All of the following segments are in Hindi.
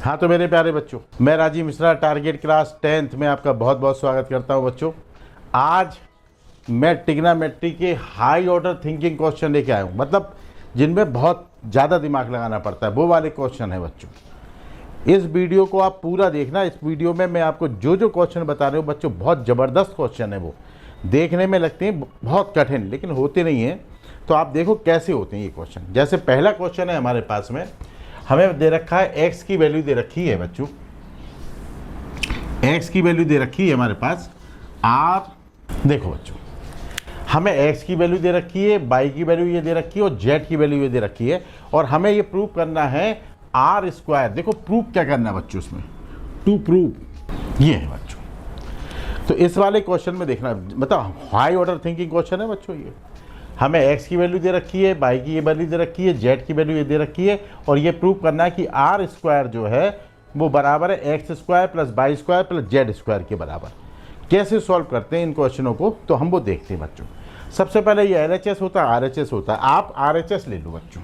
हाँ तो मेरे प्यारे बच्चों, मैं Rajiv Mishra target class 10th में आपका बहुत बहुत स्वागत करता हूँ बच्चों। आज मैं ट्रिग्नोमेट्री के हाई ऑर्डर थिंकिंग क्वेश्चन लेके आया हूँ, मतलब जिनमें बहुत ज़्यादा दिमाग लगाना पड़ता है, वो वाले क्वेश्चन है बच्चों। इस वीडियो को आप पूरा देखना। इस वीडियो में मैं आपको जो जो क्वेश्चन बता रहा हूँ बच्चों, बहुत ज़बरदस्त क्वेश्चन है। वो देखने में लगते हैं बहुत कठिन, लेकिन होते नहीं हैं। तो आप देखो कैसे होते हैं ये क्वेश्चन। जैसे पहला क्वेश्चन है हमारे पास में, हमें दे रखा है x की वैल्यू दे रखी है बच्चों, x की वैल्यू दे रखी है हमारे पास। आप देखो बच्चों, हमें x की वैल्यू दे रखी है, y की वैल्यू ये दे रखी है और z की वैल्यू ये दे रखी है, और हमें ये प्रूव करना है आर स्क्वायर। देखो प्रूव क्या करना है बच्चों, इसमें टू प्रूव ये है बच्चों। तो इस वाले क्वेश्चन में देखना, मतलब हाई ऑर्डर थिंकिंग क्वेश्चन है बच्चों। ये हमें x की वैल्यू दे रखी है, y की ये वैल्यू दे रखी है, z की वैल्यू ये दे रखी है, और ये प्रूव करना है कि आर स्क्वायर जो है वो बराबर है X square plus Y square plus Z square के बराबर। कैसे सॉल्व करते हैं इन क्वेश्चनों को, तो हम वो देखते हैं बच्चों। सबसे पहले ये LHS होता है, RHS होता है। आप RHS ले लो बच्चों।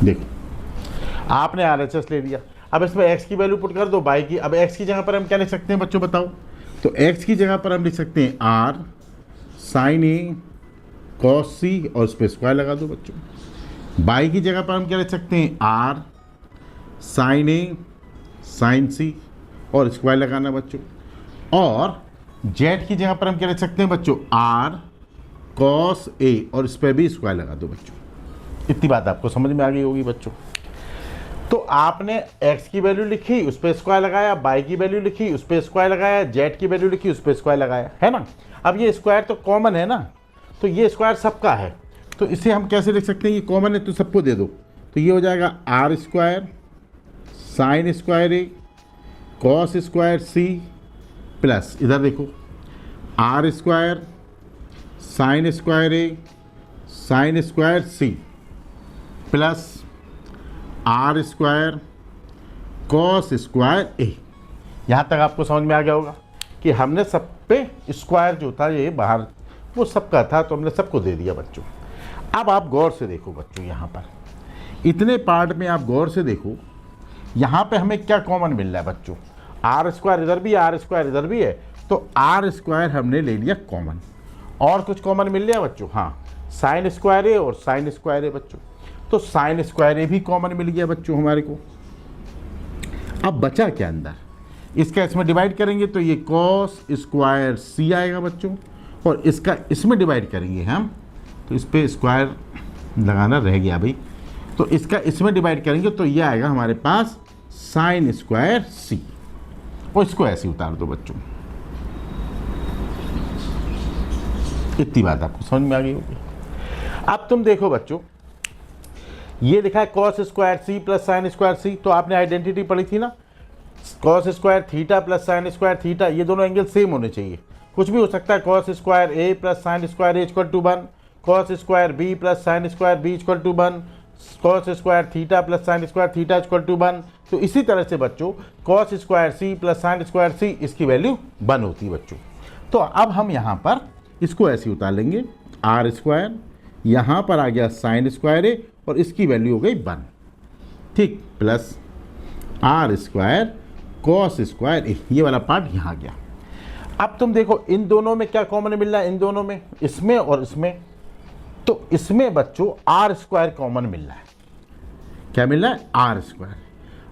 देखो आपने RHS ले लिया। अब इसमें x की वैल्यू पुट कर दो, y की। अब x की जगह पर हम क्या लिख सकते हैं बच्चों, बताओ। तो x की जगह पर हम लिख सकते हैं r साइन ए कॉस सी, और उस पर स्क्वायर लगा दो बच्चों। y की जगह पर हम क्या लिख सकते हैं r साइन ए साइन सी, और स्क्वायर लगाना बच्चों। और z की जगह पर हम क्या लिख सकते हैं बच्चों, r कॉस ए, और इस पर भी स्क्वायर लगा दो बच्चों। इतनी बात आपको समझ में आ गई होगी बच्चों। तो आपने x की वैल्यू लिखी, उस पर स्क्वायर लगाया, y की वैल्यू लिखी, उस पर स्क्वायर लगाया, z की वैल्यू लिखी, उस पर स्क्वायर लगाया, है ना। अब ये स्क्वायर तो कॉमन है ना, तो ये स्क्वायर सबका है, तो इसे हम कैसे लिख सकते हैं, ये कॉमन है तो सबको दे दो। तो ये हो जाएगा R square sine square A cos square C, plus इधर देखो R square sine square A sine square C, plus R square cos square A. यहाँ तक आपको समझ में आ गया होगा कि हमने सब पे स्क्वायर जो था ये बाहर वो सबका था, तो हमने सबको दे दिया बच्चों। अब आप गौर से देखो बच्चों, यहाँ पर इतने पार्ट में आप गौर से देखो, यहाँ पे हमें क्या कॉमन मिल रहा है बच्चों, आर स्क्वायर इधर भी, आर स्क्वायर इधर भी है, तो आर स्क्वायर हमने ले लिया कॉमन। और कुछ कॉमन मिल लिया बच्चों, हाँ साइन स्क्वायर ए और साइन स्क्वायर ए बच्चों, तो साइन स्क्वायर ए भी कॉमन मिल गया बच्चों हमारे को। अब बचा क्या अंदर, इसका इसमें डिवाइड करेंगे तो ये कॉस स्क्वायर सी आएगा बच्चों, और इसका इसमें डिवाइड करेंगे हम, तो इस पर स्क्वायर लगाना रह गया भाई, तो इसका इसमें डिवाइड करेंगे तो ये आएगा हमारे पास साइन स्क्वायर सी, और इसको ऐसे उतार दो बच्चों। इतनी बात आपको समझ में आ गई होगी। अब तुम देखो बच्चों, ये लिखा है cos square C plus sine square C, तो आपने आइडेंटिटी पढ़ी थी ना, cos square theta plus sine square theta, ये दोनों एंगल सेम होने चाहिए। कुछ भी हो सकता है, cos square A plus sine square A equal to 1, cos square B plus sine square B equal to 1, cos square theta plus sine square theta equal to 1। तो इसी तरह से बच्चों cos square C plus sine square C, इसकी वैल्यू 1 होती है बच्चों। तो अब हम यहाँ पर इसको ऐसे उतार लेंगे, आर स्क्वायर यहाँ पर आ गया साइन स्क्वायर ए, और इसकी वैल्यू हो गई 1, ठीक, plus R square cos square A, ये वाला पार्ट यहाँ गया। अब तुम देखो इन दोनों में क्या कॉमन मिल रहा है, इन दोनों में, इसमें और इसमें, तो इसमें बच्चों आर स्क्वायर कॉमन मिल रहा है। क्या मिल रहा है, आर स्क्वायर।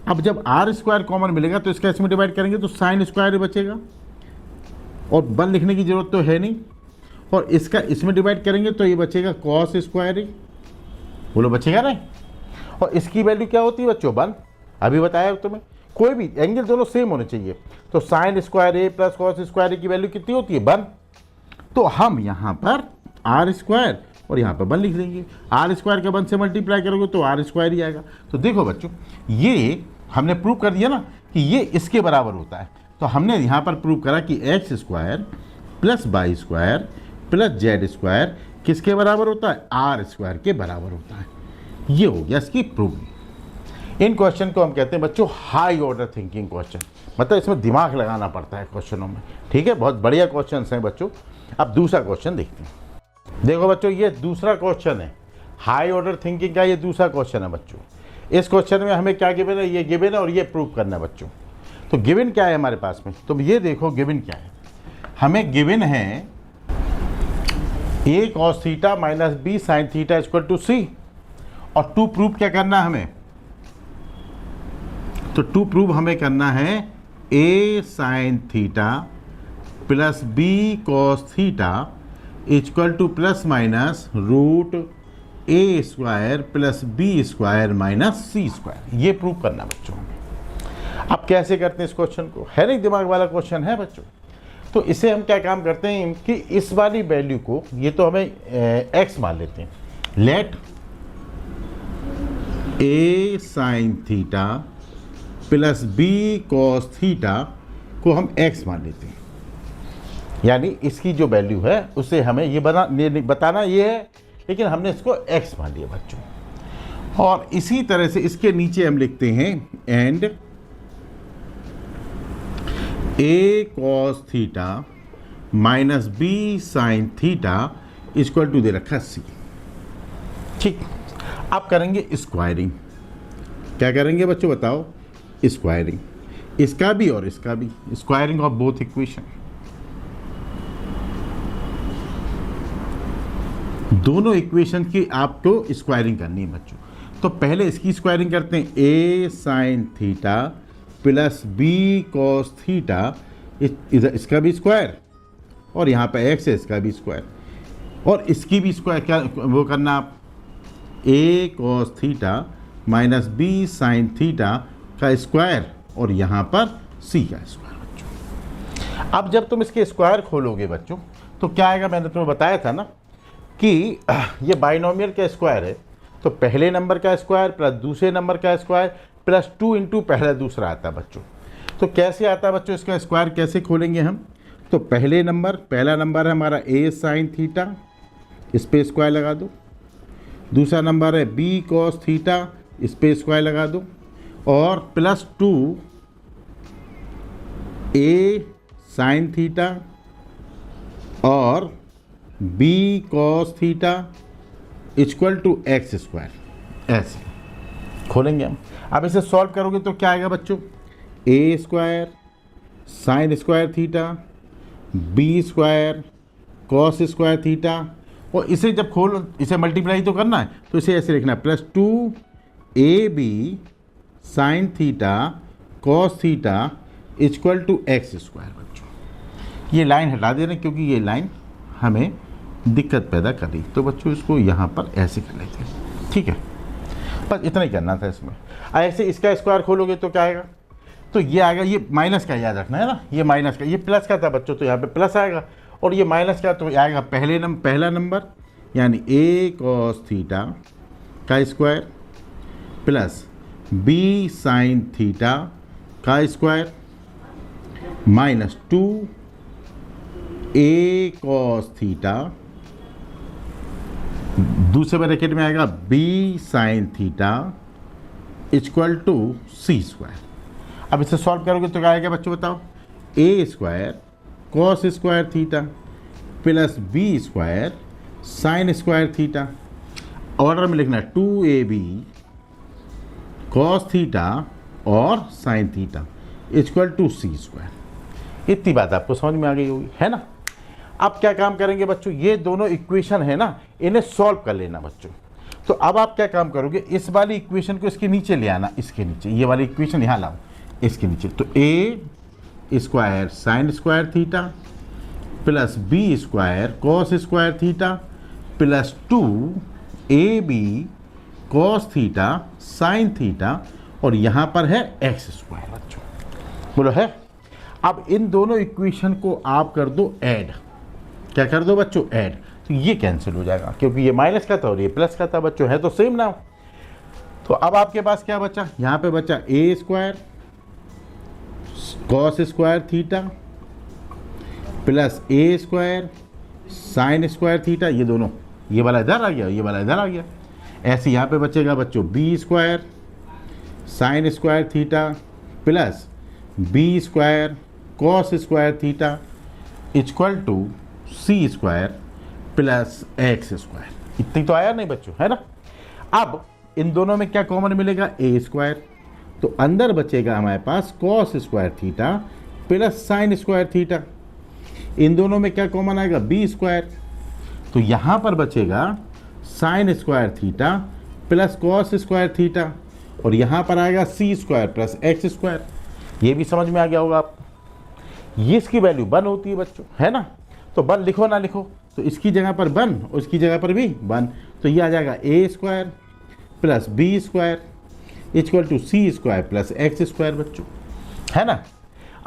अब जब आर स्क्वायर कॉमन मिलेगा तो इसका इसमें डिवाइड करेंगे तो साइन स्क्वायर बचेगा, और 1 लिखने की जरूरत तो है नहीं, और इसका इसमें डिवाइड करेंगे तो ये बचेगा कॉस स्क्वायर ए, बोलो बचेगा नहीं। और इसकी वैल्यू क्या होती है बच्चों, 1, अभी बताया तुम्हें। कोई भी एंगल दोनों सेम होने चाहिए, तो sign square A plus cos square ए की वैल्यू कितनी होती है, 1। तो हम यहाँ पर आर स्क्वायर और यहाँ पर 1 लिख देंगे। आर स्क्वायर का 1 से मल्टीप्लाई करोगे तो आर स्क्वायर ही आएगा। तो देखो बच्चों, ये हमने प्रूव कर दिया ना कि ये इसके बराबर होता है। तो हमने यहाँ पर प्रूव करा कि X square plus Y square plus Z square किसके बराबर होता है, आर स्क्वायर के बराबर होता है। ये हो गया इसकी प्रूफ। इन क्वेश्चन को हम कहते हैं बच्चों हाई ऑर्डर थिंकिंग क्वेश्चन, मतलब इसमें दिमाग लगाना पड़ता है क्वेश्चनों में, ठीक है। बहुत बढ़िया क्वेश्चन हैं बच्चों। अब दूसरा क्वेश्चन देखते हैं। देखो बच्चों, ये दूसरा क्वेश्चन है। हाई ऑर्डर थिंकिंग का ये दूसरा क्वेश्चन है बच्चों। इस क्वेश्चन में हमें क्या गिवन है, ये गिवन है और ये प्रूव करना है बच्चों। तो गिवन क्या है हमारे पास में, तो ये देखो गिवन क्या है, हमें गिवन है a cos theta minus B sine theta equal to C, और टू प्रूव क्या करना है हमें, तो टू प्रूव हमें करना है a sine theta plus B cos theta equal to plus minus root A square plus B square minus C square, ये प्रूव करना बच्चों। अब कैसे करते हैं इस क्वेश्चन को, है नहीं दिमाग वाला क्वेश्चन है बच्चों। तो इसे हम क्या काम करते हैं कि इस वाली वैल्यू को, ये तो हमें x मान लेते हैं, let a sine theta plus B cos theta को हम x मान लेते हैं, यानी इसकी जो वैल्यू है उसे हमें ये बताना ये है, लेकिन हमने इसको x मान लिया बच्चों। और इसी तरह से इसके नीचे हम लिखते हैं and a cos theta minus B sine theta equal to दे रखा c। ठीक, अब करेंगे स्क्वायरिंग। क्या करेंगे बच्चों बताओ, स्क्वायरिंग, इसका भी और इसका भी, स्क्वायरिंग ऑफ बोथ इक्वेशन। दोनों इक्वेशन की आपको स्क्वायरिंग करनी है बच्चों। तो पहले इसकी स्क्वायरिंग करते हैं, a sine theta plus B cos theta, इधर इसका भी स्क्वायर और यहाँ पे x है, इसका भी स्क्वायर, और इसकी भी स्क्वायर क्या वो करना आप, a cos theta minus B sine theta का स्क्वायर और यहाँ पर c का स्क्वायर बच्चों। अब जब तुम इसके स्क्वायर खोलोगे बच्चों तो क्या आएगा, मैंने तुम्हें बताया था ना कि ये बाइनोमियल का स्क्वायर है, तो पहले नंबर का स्क्वायर प्लस दूसरे नंबर का स्क्वायर प्लस 2 इंटू पहला दूसरा आता है बच्चों। तो कैसे आता है बच्चों, इसका स्क्वायर कैसे खोलेंगे हम, तो पहला नंबर है हमारा a साइन थीटा, इस पे स्क्वायर लगा दो। दूसरा नंबर है b कॉस थीटा, इस पे स्क्वायर लगा दो, और प्लस 2 a साइन थीटा और b cos theta equal to X square, ऐसे खोलेंगे हम। अब इसे सॉल्व करोगे तो क्या आएगा बच्चों, a square sine square theta b square cos square theta, और इसे जब खोलो इसे मल्टीप्लाई तो करना है, तो इसे ऐसे लिखना है plus 2ab sine theta cos theta equal to X square बच्चों। ये लाइन हटा दे रहे हैं क्योंकि ये लाइन हमें दिक्कत पैदा कर रही, तो बच्चों इसको यहाँ पर ऐसे कर लेते हैं। ठीक है, बस इतना ही करना था इसमें। ऐसे इसका स्क्वायर खोलोगे तो क्या आएगा, तो ये आएगा, ये माइनस का याद रखना है ना, ये माइनस का, ये प्लस का था बच्चों तो यहाँ पे प्लस आएगा, और ये माइनस का तो आएगा पहला नंबर यानी a कॉस थीटा का square plus b sine theta का square minus 2a cos theta, दूसरे ब्रैकेट में आएगा b sine theta equal to c square. अब इसे सॉल्व करोगे तो क्या आएगा बच्चों बताओ, a square cos square theta plus b square sine square theta, order में लिखना है 2ab कॉस थीटा और sine theta equal to c square. इतनी बात आपको समझ में आ गई होगी, है ना। अब क्या काम करेंगे बच्चों, ये दोनों इक्वेशन है ना, इन्हें सॉल्व कर लेना बच्चों। तो अब आप क्या काम करोगे, इस वाली इक्वेशन को इसके नीचे ले आना, इसके नीचे ये वाली इक्वेशन यहाँ लाओ इसके नीचे, तो a square sine square theta plus b square cos square theta plus 2ab cos theta sine theta, और यहाँ पर है एक्स स्क्वायर बच्चों, बोलो है। अब इन दोनों इक्वेशन को आप कर दो ऐड, क्या कर दो बच्चों, ऐड, तो ये कैंसिल हो जाएगा क्योंकि ये माइनस का था और ये प्लस का था बच्चों, है तो सेम ना। तो अब आपके पास क्या बचा, यहाँ पे बचा a square cos square theta plus a square sine square theta, ये दोनों, ये वाला इधर आ गया, ये वाला इधर आ गया। ऐसे यहाँ पे बचेगा बच्चों b square sine square theta plus b square cos square theta equal to c square plus X square. इतनी तो आया नहीं बच्चों, है ना। अब इन दोनों में क्या कॉमन मिलेगा, ए स्क्वायर, तो अंदर बचेगा हमारे पास cos square theta plus sine square theta. इन दोनों में क्या कॉमन आएगा, बी स्क्वायर, तो यहाँ पर बचेगा sign square theta plus cos square theta, और यहाँ पर आएगा सी स्क्वायर प्लस एक्स स्क्वायर। ये भी समझ में आ गया होगा आपको। ये इसकी वैल्यू 1 होती है बच्चों, है ना, तो 1 लिखो ना लिखो, तो इसकी जगह पर 1 और इसकी जगह पर भी 1, तो ये आ जाएगा A square plus B square equal to C square plus X square बच्चों, है ना।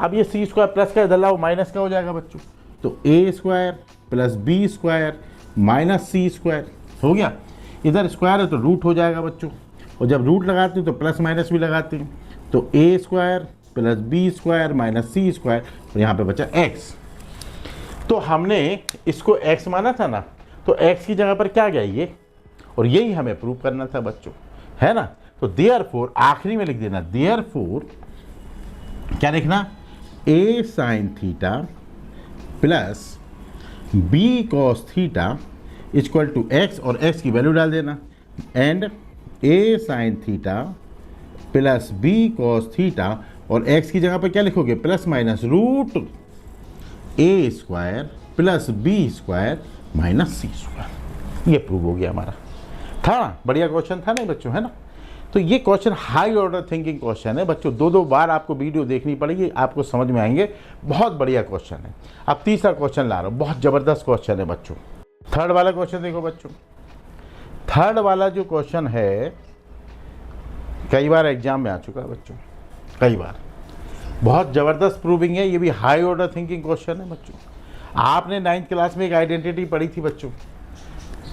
अब ये सी स्क्वायर प्लस का इधर लाओ, माइनस का हो जाएगा बच्चों, तो A square plus B square minus C square हो गया। इधर स्क्वायर है तो रूट हो जाएगा बच्चों, और जब रूट लगाते हैं तो प्लस माइनस भी लगाते हैं, तो A square plus B square minus C square, और यहाँ पे बचा एक्स। तो हमने इसको एक्स माना था ना, तो एक्स की जगह पर क्या गया ये, और यही हमें प्रूव करना था बच्चों, है ना। तो देयरफॉर आखिरी में लिख देना, देयरफॉर क्या लिखना, A sine theta plus B cos theta equal to X, और एक्स की वैल्यू डाल देना, and A sine theta plus B cos theta, और एक्स की जगह पर क्या लिखोगे, plus minus root A square plus B square minus C square. ये प्रूव हो गया हमारा। था ना, बढ़िया क्वेश्चन था नहीं बच्चों, है ना। तो ये question high order thinking question है बच्चों, 2 बार आपको वीडियो देखनी पड़ेगी, आपको समझ में आएंगे। बहुत बढ़िया क्वेश्चन है। अब तीसरा क्वेश्चन ला रहा हूँ, बहुत ज़बरदस्त क्वेश्चन है बच्चों। थर्ड वाला क्वेश्चन देखो बच्चों। थर्ड वाला जो क्वेश्चन है कई बार एग्जाम में आ चुका है बच्चों, कई बार। बहुत ज़बरदस्त प्रूविंग है, ये भी हाई ऑर्डर थिंकिंग क्वेश्चन है बच्चों। आपने 9th क्लास में एक आइडेंटिटी पढ़ी थी बच्चों,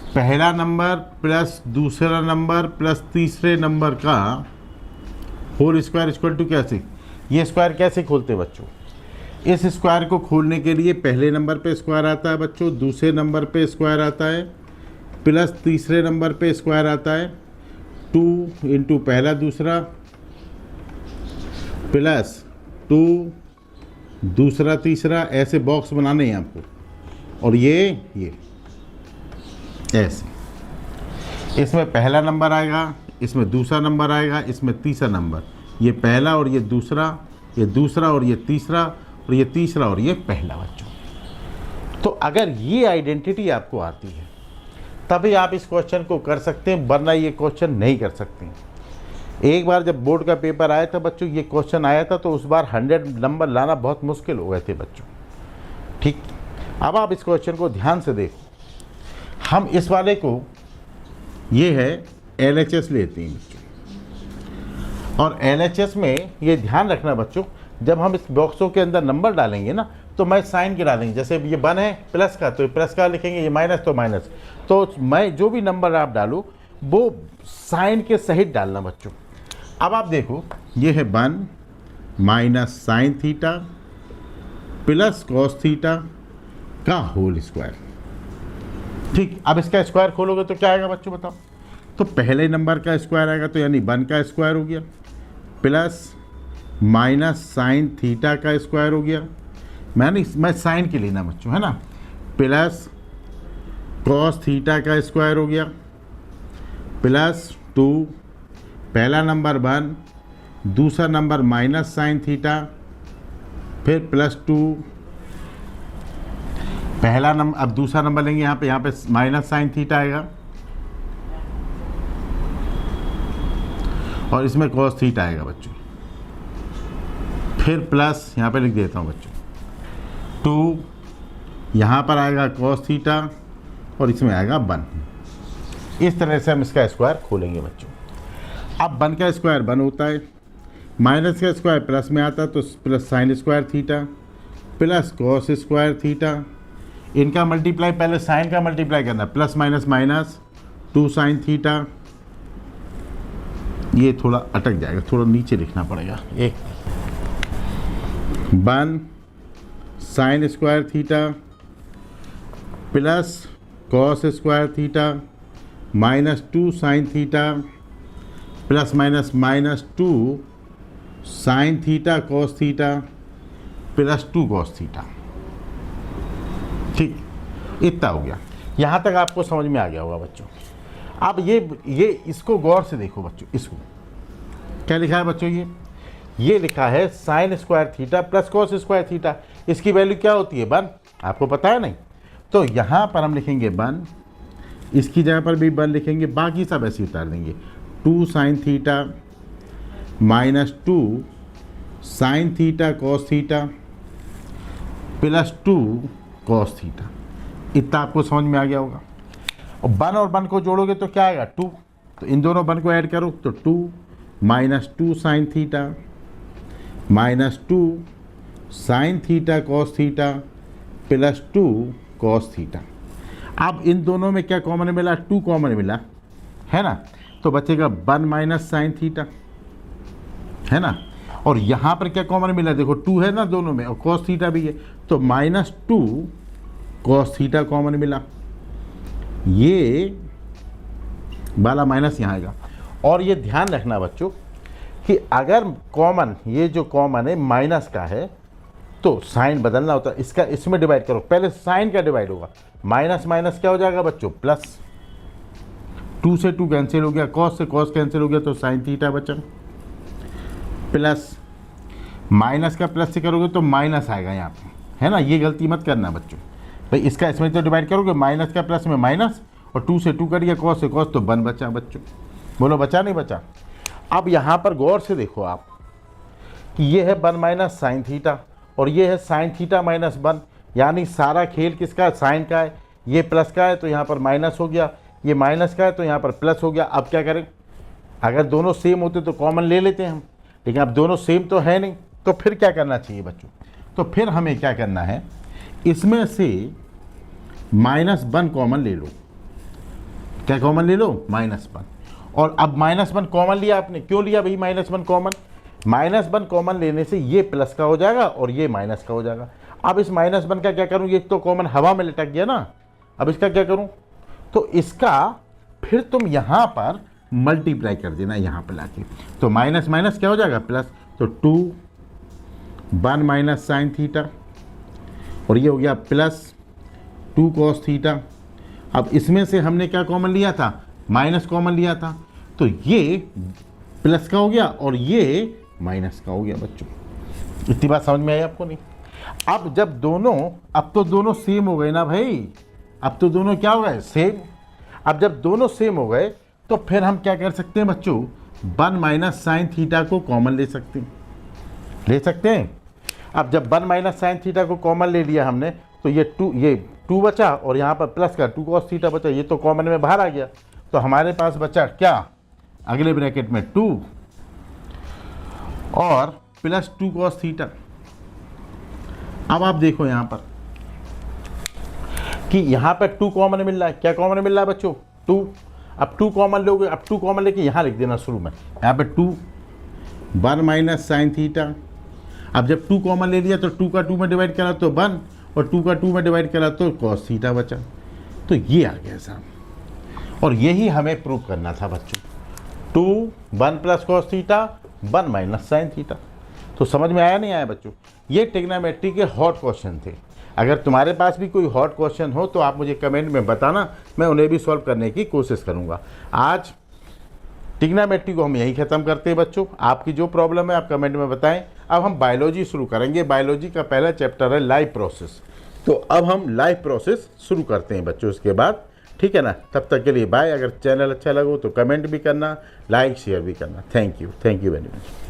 पहला नंबर प्लस दूसरा नंबर प्लस तीसरे नंबर का होल स्क्वायर इक्वल टू कैसे। ये स्क्वायर कैसे खोलते हैं बच्चों, इस स्क्वायर को खोलने के लिए पहले नंबर पे स्क्वायर आता है बच्चों, दूसरे नंबर पे स्क्वायर आता है, प्लस तीसरे नंबर पे स्क्वायर आता है, 2 इंटू पहला दूसरा प्लस 2 दूसरा तीसरा, ऐसे बॉक्स बनाने हैं आपको, और ये ऐसे, इसमें पहला नंबर आएगा, इसमें दूसरा नंबर आएगा, इसमें तीसरा नंबर, ये पहला और ये दूसरा और ये तीसरा और ये तीसरा और ये पहला बच्चों। तो अगर ये आइडेंटिटी आपको आती है तभी आप इस क्वेश्चन को कर सकते हैं, वरना ये क्वेश्चन नहीं कर सकते। एक बार जब बोर्ड का पेपर आया था बच्चों, ये क्वेश्चन आया था, तो उस बार 100 नंबर लाना बहुत मुश्किल हो गए थे बच्चों। ठीक, अब आप इस क्वेश्चन को ध्यान से देखो। हम इस वाले को, ये है LHS लेते हैं बच्चों, और LHS में ये ध्यान रखना बच्चों, जब हम इस बॉक्सों के अंदर नंबर डालेंगे ना, तो मैं साइन के डालेंगे। जैसे ये 1 है प्लस का, तो प्लस का लिखेंगे, ये माइनस तो माइनस। तो मैं जो भी नंबर आप डालूँ वो साइन के सहित डालना बच्चों। अब आप देखो, ये है 1 minus sign theta plus cos theta का होल स्क्वायर। ठीक, अब इसका स्क्वायर खोलोगे तो क्या आएगा बच्चों बताओ, तो पहले नंबर का स्क्वायर आएगा, तो यानी 1 का स्क्वायर हो गया, प्लस माइनस साइन थीटा का स्क्वायर हो गया, मैं साइन के लेना बच्चों, है ना, प्लस कॉस थीटा का स्क्वायर हो गया, प्लस 2 पहला नंबर 1, दूसरा नंबर माइनस साइन थीटा, फिर प्लस 2 पहला नंबर, अब दूसरा नंबर लेंगे, यहाँ पे माइनस साइन थीटा आएगा, और इसमें कॉस थीटा आएगा बच्चों, फिर प्लस यहाँ पे लिख देता हूँ बच्चों 2, यहाँ पर आएगा कॉस थीटा, और इसमें आएगा 1। इस तरह से हम इसका स्क्वायर खोलेंगे बच्चों। अब 1 का स्क्वायर 1 होता है, माइनस का स्क्वायर प्लस में आता है, तो plus sine square theta plus cos square theta, इनका मल्टीप्लाई पहले साइन का मल्टीप्लाई करना, plus minus minus 2 sine theta. ये थोड़ा अटक जाएगा, थोड़ा नीचे लिखना पड़ेगा, 1 sign square theta plus cos square theta minus 2 sign theta plus minus minus 2 sign theta cos theta plus 2 cos theta. ठीक, इतना हो गया। यहाँ तक आपको समझ में आ गया होगा बच्चों। अब ये इसको गौर से देखो बच्चों, इसको क्या लिखा है बच्चों, ये लिखा है sign square theta plus cos square theta. इसकी वैल्यू क्या होती है 1, आपको पता है नहीं। तो यहाँ पर हम लिखेंगे 1, इसकी जगह पर भी 1 लिखेंगे, बाकी सब ऐसे उतार देंगे। 2 sine theta minus 2 sign theta cos theta plus 2 cos theta. इतना आपको समझ में आ गया होगा। और 1 और 1 को जोड़ोगे तो क्या आएगा 2, तो इन दोनों 1 को ऐड करो तो 2 minus 2 sine theta minus 2 sign theta cos theta plus 2 cos theta. अब इन दोनों में क्या कॉमन मिला, 2 कॉमन मिला है ना, तो बचेगा 1 माइनस साइन थीटा है ना। और यहाँ पर क्या कॉमन मिला, देखो 2 है ना दोनों में और कॉस थीटा भी है, तो माइनस 2 कॉस थीटा कॉमन मिला, ये वाला माइनस यहाँ आएगा। और ये ध्यान रखना बच्चों कि अगर कॉमन, ये जो कॉमन है माइनस का है तो साइन बदलना होता है, इसका इसमें डिवाइड करो, पहले साइन का डिवाइड होगा, माइनस माइनस क्या हो जाएगा बच्चों प्लस, 2 से 2 कैंसिल हो गया, कॉस से कॉस कैंसिल हो गया तो साइन थीटा बचा, प्लस माइनस का प्लस से करोगे तो माइनस आएगा यहाँ पे, है ना। ये गलती मत करना बच्चों, भाई इसका इसमें तो डिवाइड करोगे, माइनस का प्लस में माइनस और 2 से 2 करिए, कॉस से कॉस तो 1 बचा बच्चों। बोलो बचा नहीं बचा। अब यहाँ पर गौर से देखो आप कि ये है 1 माइनस साइन थीटा और ये है साइन थीटा माइनस 1, यानी सारा खेल किसका है, साइन का है। ये प्लस का है तो यहाँ पर माइनस हो गया, ये माइनस का है तो यहाँ पर प्लस हो गया। अब क्या करें, अगर दोनों सेम होते तो कॉमन ले लेते हैं हम, लेकिन अब दोनों सेम तो है नहीं, तो फिर क्या करना चाहिए बच्चों, तो फिर हमें क्या करना है, इसमें से -1 कॉमन ले लो। क्या कॉमन ले लो, -1। और अब -1 कॉमन लिया आपने, क्यों लिया भाई -1 कॉमन, -1 कॉमन लेने से ये प्लस का हो जाएगा और ये माइनस का हो जाएगा। अब इस -1 का क्या करूं, ये तो कॉमन हवा में लटक गया ना, अब इसका क्या करूं, तो इसका फिर तुम यहाँ पर मल्टीप्लाई कर देना यहाँ पर लाके, तो माइनस माइनस क्या हो जाएगा प्लस, तो 1 माइनस साइन थीटा और ये हो गया प्लस 2 कॉस थीटा। अब इसमें से हमने क्या कॉमन लिया था, माइनस कॉमन लिया था, तो ये प्लस का हो गया और ये माइनस का हो गया बच्चों। इतनी बात समझ में आई आपको नहीं। अब जब दोनों, अब तो दोनों सेम हो गए ना भाई, अब तो दोनों क्या हो गए सेम। अब जब दोनों सेम हो गए तो फिर हम क्या कर सकते हैं बच्चों, 1 माइनस साइन थीटा को कॉमन ले सकते हैं, अब जब 1 माइनस साइन थीटा को कॉमन ले लिया हमने तो ये 2 बचा और यहाँ पर प्लस का 2 कॉस थीटा बचा, ये तो कॉमन में बाहर आ गया, तो हमारे पास बचा क्या, अगले ब्रैकेट में 2 और प्लस 2 कॉस थीटा। अब आप देखो यहाँ पर कि यहाँ पर 2 कॉमन मिल रहा है, क्या कॉमन मिल रहा है बच्चों 2। अब 2 कॉमन लोगे, अब 2 कॉमन लेके यहाँ लिख देना शुरू में, यहाँ पे 2 1 माइनस साइन थीटा। अब जब 2 कॉमन ले लिया तो 2 का 2 में डिवाइड करा तो 1 और 2 का 2 में डिवाइड करा तो कॉस थीटा बचा, तो ये आ गया साहब। और यही हमें प्रूव करना था बच्चों, 2 1 plus cos theta 1 minus sine theta. तो समझ में आया नहीं आया बच्चों, ये ट्रिग्नोमेट्री के हॉट क्वेश्चन थे। अगर तुम्हारे पास भी कोई हॉट क्वेश्चन हो तो आप मुझे कमेंट में बताना, मैं उन्हें भी सॉल्व करने की कोशिश करूँगा। आज ट्रिग्नोमेट्री को हम यहीं ख़त्म करते हैं बच्चों। आपकी जो प्रॉब्लम है आप कमेंट में बताएं। अब हम बायोलॉजी शुरू करेंगे। बायोलॉजी का पहला चैप्टर है लाइफ प्रोसेस, तो अब हम लाइफ प्रोसेस शुरू करते हैं बच्चों इसके बाद, ठीक है ना। तब तक के लिए बाय। अगर चैनल अच्छा लगा तो कमेंट भी करना, लाइक शेयर भी करना। Thank you very much.